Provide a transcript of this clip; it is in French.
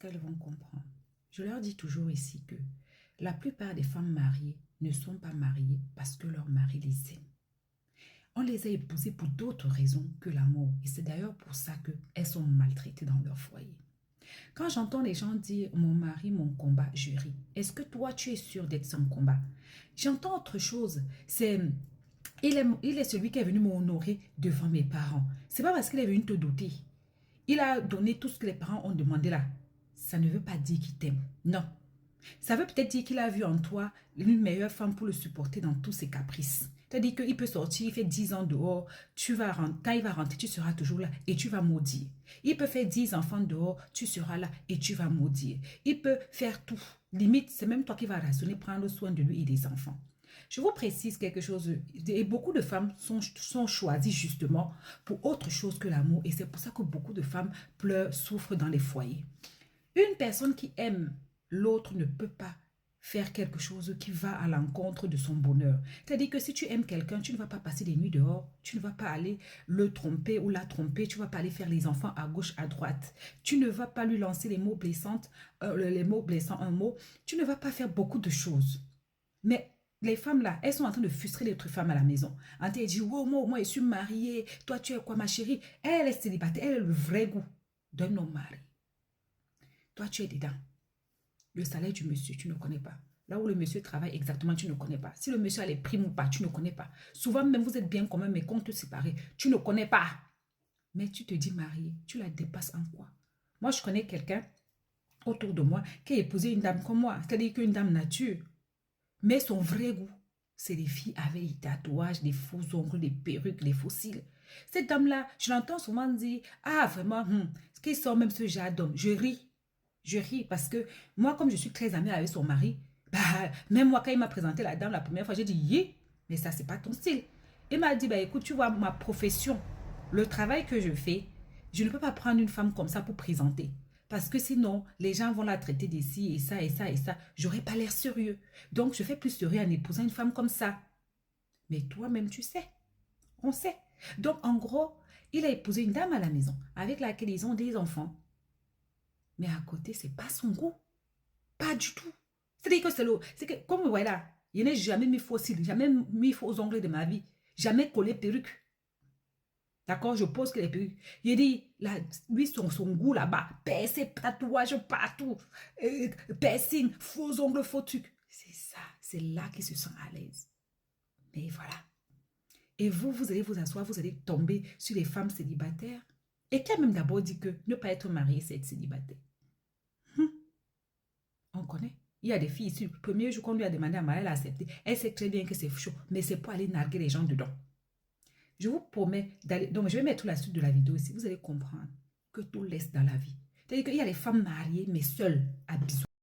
qu'elles vont comprendre. Je leur dis toujours ici que la plupart des femmes mariées ne sont pas mariées parce que leur mari les aime. On les a épousées pour d'autres raisons que l'amour. Et c'est d'ailleurs pour ça qu'elles sont maltraitées dans leur foyer. Quand j'entends les gens dire « mon mari, mon combat », je ris. Est-ce que toi, tu es sûr d'être son combat? J'entends autre chose. Il est celui qui est venu m'honorer devant mes parents. C'est pas parce qu'il est venu te doter. Il a donné tout ce que les parents ont demandé là. Ça ne veut pas dire qu'il t'aime. Non. Ça veut peut-être dire qu'il a vu en toi une meilleure femme pour le supporter dans tous ses caprices. C'est-à-dire qu'il peut sortir, il fait 10 ans dehors, quand il va rentrer, tu seras toujours là et tu vas maudire. Il peut faire 10 enfants dehors, tu seras là et tu vas maudire. Il peut faire tout. Limite, c'est même toi qui vas raisonner, prendre soin de lui et des enfants. Je vous précise quelque chose, et beaucoup de femmes sont choisies justement pour autre chose que l'amour, et c'est pour ça que beaucoup de femmes pleurent, souffrent dans les foyers. Une personne qui aime l'autre ne peut pas faire quelque chose qui va à l'encontre de son bonheur. C'est-à-dire que si tu aimes quelqu'un, tu ne vas pas passer des nuits dehors, tu ne vas pas aller le tromper ou la tromper, tu ne vas pas aller faire les enfants à gauche, à droite. Tu ne vas pas lui lancer les mots blessants, un mot. Tu ne vas pas faire beaucoup de choses. Mais les femmes là, elles sont en train de frustrer les autres femmes à la maison. En train de dire, oh, moi, je suis mariée, toi, tu es quoi, ma chérie? Elle est célibataire, elle a le vrai goût d'un homme marié. Toi, tu es dedans. Le salaire du monsieur, tu ne connais pas. Là où le monsieur travaille exactement, tu ne connais pas. Si le monsieur a les primes ou pas, tu ne connais pas. Souvent, même vous êtes bien commun, mais compte séparés, tu ne connais pas. Mais tu te dis marié, tu la dépasses en quoi? Moi, je connais quelqu'un autour de moi qui a épousé une dame comme moi. C'est-à-dire qu'une dame nature. Mais son vrai goût, c'est les filles avec des tatouages, des faux ongles, des perruques, des fossiles. Cette dame-là, je l'entends souvent dire, ah vraiment, ce qui sort même ce genre d'homme. Je ris. Je ris parce que moi, comme je suis très amie avec son mari, bah, même moi, quand il m'a présenté la dame la première fois, j'ai dit, yeah, mais ça, c'est pas ton style. Il m'a dit, bah, écoute, tu vois, ma profession, le travail que je fais, je ne peux pas prendre une femme comme ça pour présenter. Parce que sinon, les gens vont la traiter d'ici et ça et ça et ça. J'aurais pas l'air sérieux. Donc, je fais plus sérieux en épousant une femme comme ça. Mais toi-même, tu sais. On sait. Donc, en gros, il a épousé une dame à la maison avec laquelle ils ont des enfants. Mais à côté, c'est pas son goût. Pas du tout. C'est-à-dire que c'est que, comme voilà, il n'a jamais mis faux cils, jamais mis faux ongles de ma vie, jamais collé perruque. D'accord, je pose que les perruques. Il dit, là, lui, son goût là-bas, percé, tatouage partout, piercing, faux ongles, faux trucs. C'est ça, c'est là qu'il se sent à l'aise. Mais voilà. Et vous allez vous asseoir, vous allez tomber sur les femmes célibataires. Et qui a même d'abord dit que ne pas être marié, c'est être célibataire. On connaît. Il y a des filles ici, le premier jour qu'on lui a demandé à marier, elle a accepté. Elle sait très bien que c'est chaud, mais c'est pour aller narguer les gens dedans. Je vous promets d'aller... Donc, je vais mettre la suite de la vidéo ici. Vous allez comprendre que tout laisse dans la vie. C'est-à-dire qu'il y a les femmes mariées, mais seules, à bisous.